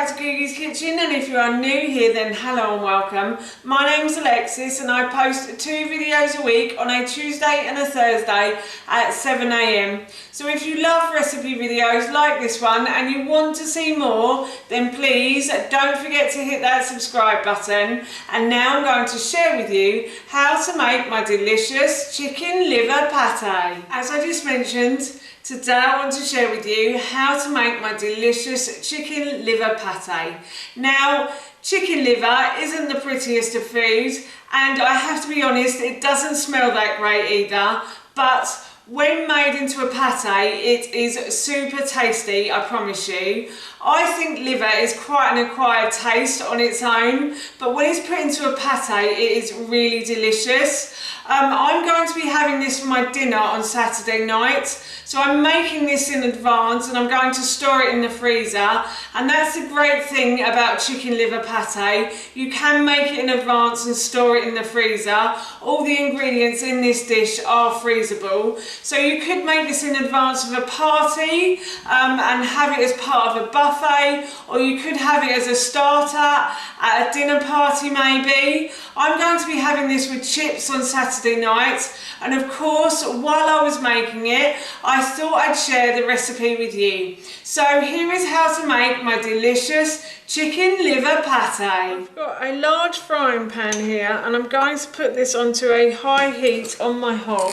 back to Googie's Kitchen, and if you are new here then hello and welcome. My name's Alexis and I post 2 videos a week on a Tuesday and a Thursday at 7 AM. So if you love recipe videos like this one and you want to see more, then please don't forget to hit that subscribe button. And now I'm going to share with you how to make my delicious chicken liver pate. As I just mentioned, today I want to share with you how to make my delicious chicken liver pate. Now, chicken liver isn't the prettiest of foods, and I have to be honest, it doesn't smell that great either, but when made into a pate, it is super tasty, I promise you. I think liver is quite an acquired taste on its own, but when it's put into a pate, it is really delicious. I'm going to be having this for my dinner on Saturday night, so I'm making this in advance and I'm going to store it in the freezer. And that's the great thing about chicken liver pate. You can make it in advance and store it in the freezer. All the ingredients in this dish are freezable. So you could make this in advance of a party and have it as part of a buffet, or you could have it as a starter at a dinner party maybe. I'm going to be having this with chips on Saturday night, and of course while I was making it I thought I'd share the recipe with you. So here is how to make my delicious chicken liver pate. I've got a large frying pan here and I'm going to put this onto a high heat on my hob,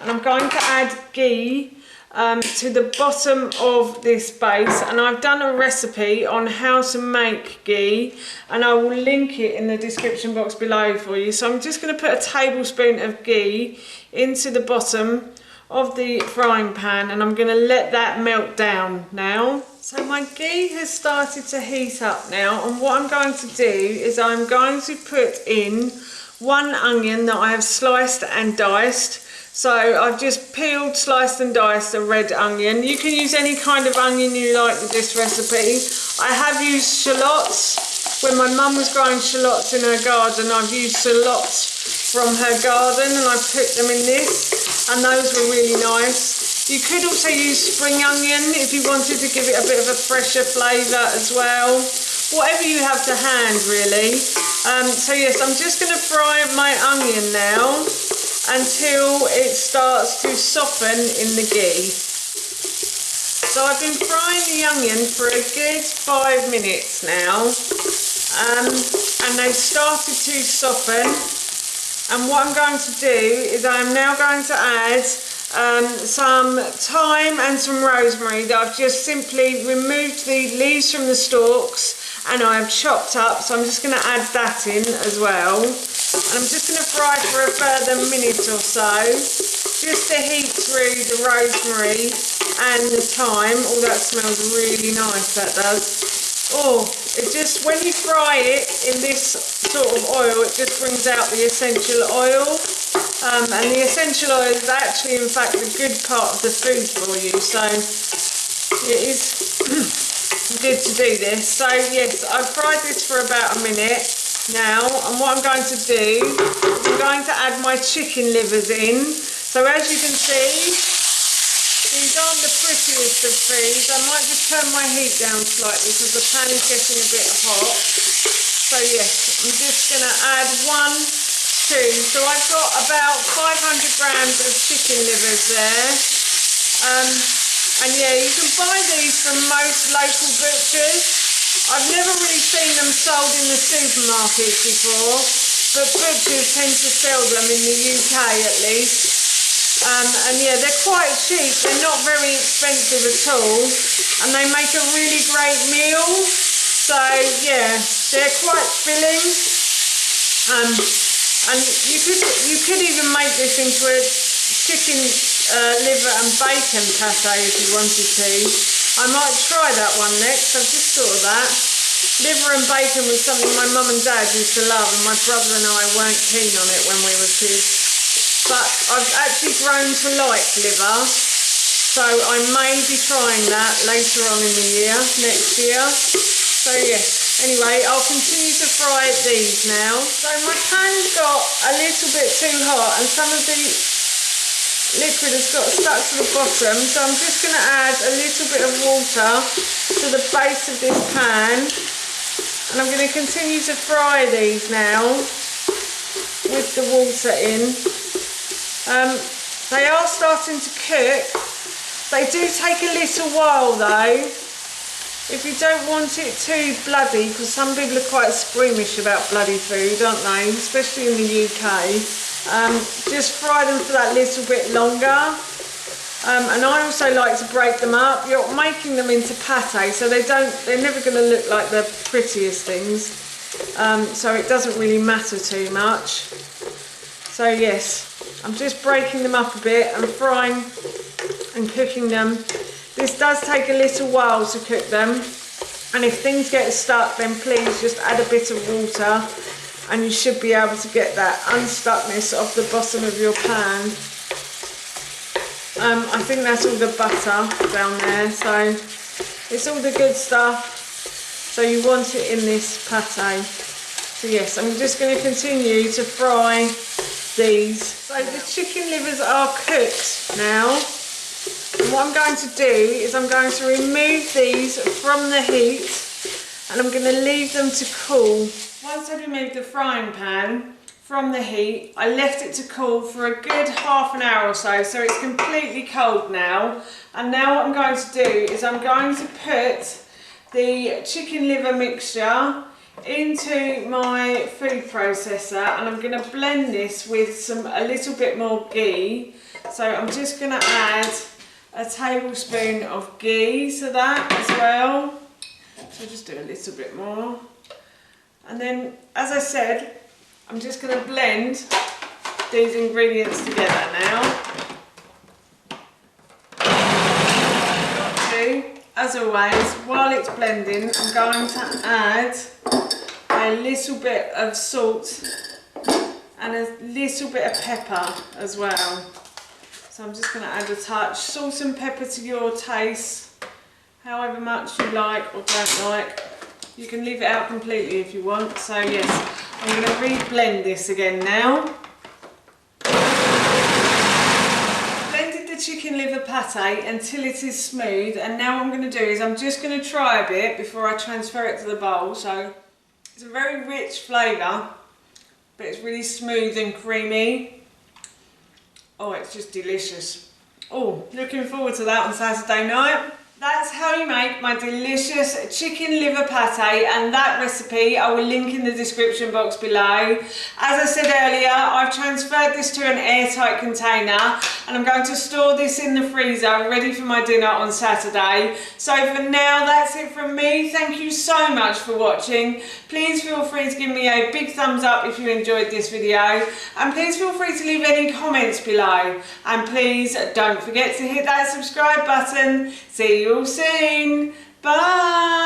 and I'm going to add ghee to the bottom of this base, and I've done a recipe on how to make ghee and I will link it in the description box below for you. So I'm just going to put a tablespoon of ghee into the bottom of the frying pan and I'm going to let that melt down now. So my ghee has started to heat up now, and what I'm going to do is I'm going to put in 1 onion that I have sliced and diced. So I've just peeled, sliced and diced a red onion. You can use any kind of onion you like with this recipe. I have used shallots. When my mum was growing shallots in her garden, I've used shallots from her garden and I put them in this, and those were really nice. You could also use spring onion if you wanted to give it a bit of a fresher flavour as well. Whatever you have to hand really. So yes, I'm just going to fry my onion now until it starts to soften in the ghee. So I've been frying the onion for a good 5 minutes now, and they've started to soften. And what I'm going to do is I'm now going to add some thyme and some rosemary that I've just simply removed the leaves from the stalks and I've chopped up, so I'm just going to add that in as well. And I'm just going to fry for a further minute or so, just to heat through the rosemary and the thyme. Oh, that smells really nice, that does. Oh, it just, when you fry it in this sort of oil, it just brings out the essential oil. And the essential oil is actually, in fact, a good part of the food for you. So it is good to do this. So yes, I've fried this for about a minute now, and what I'm going to do is I'm going to add my chicken livers in. So as you can see, these aren't the prettiest of foods. I might just turn my heat down slightly because the pan is getting a bit hot. So yes, I'm just going to add 1, 2. So I've got about 500 grams of chicken livers there. And yeah, you can buy these from most local butchers. I've never really seen them sold in the supermarkets before, but butchers tend to sell them in the UK at least. And yeah, they're quite cheap, they're not very expensive at all, and they make a really great meal. So yeah, they're quite filling. And you could even make this into a chicken liver and bacon pate if you wanted to. I might try that one next. I've just thought of that. Liver and bacon was something my mum and dad used to love, and my brother and I weren't keen on it when we were kids. But I've actually grown to like liver, so I may be trying that later on in the year, next year. So yes, anyway, I'll continue to fry these now. So my pan's got a little bit too hot, and some of the liquid has got stuck to the bottom, so I'm just going to add a little bit of water to the base of this pan, and I'm going to continue to fry these now with the water in. They are starting to cook. They do take a little while though, if you don't want it too bloody, because some people are quite squeamish about bloody food, aren't they, especially in the UK. Just fry them for that little bit longer. And I also like to break them up. You're making them into pate, so they're never going to look like the prettiest things. So it doesn't really matter too much. So yes, I'm just breaking them up a bit and frying and cooking them. This does take a little while to cook them, and if things get stuck, then please just add a bit of water and you should be able to get that unstuckness off the bottom of your pan. I think that's all the butter down there, so it's all the good stuff. So you want it in this pate. So yes, I'm just going to continue to fry these. So the chicken livers are cooked now. And what I'm going to do is I'm going to remove these from the heat, and I'm going to leave them to cool. Once I removed the frying pan from the heat, I left it to cool for a good half an hour or so, so it's completely cold now. And now what I'm going to do is I'm going to put the chicken liver mixture into my food processor, and I'm going to blend this with a little bit more ghee. So I'm just going to add a tablespoon of ghee to that as well. So just do a little bit more. And then, as I said, I'm just going to blend these ingredients together now. As always, while it's blending, I'm going to add a little bit of salt and a little bit of pepper as well. So I'm just going to add a touch. Salt and pepper to your taste, however much you like or don't like. You can leave it out completely if you want. So yes, I'm going to re-blend this again now. Blended the chicken liver pate until it is smooth, and now what I'm going to do is I'm just going to try a bit before I transfer it to the bowl. So it's a very rich flavour, but it's really smooth and creamy. Oh, it's just delicious. Oh, looking forward to that on Saturday night. That's how you make my delicious chicken liver pate, and that recipe I will link in the description box below. As I said earlier, I've transferred this to an airtight container, and I'm going to store this in the freezer ready for my dinner on Saturday. So for now, that's it from me. Thank you so much for watching. Please feel free to give me a big thumbs up if you enjoyed this video, and please feel free to leave any comments below, and please don't forget to hit that subscribe button. See you all soon. Bye.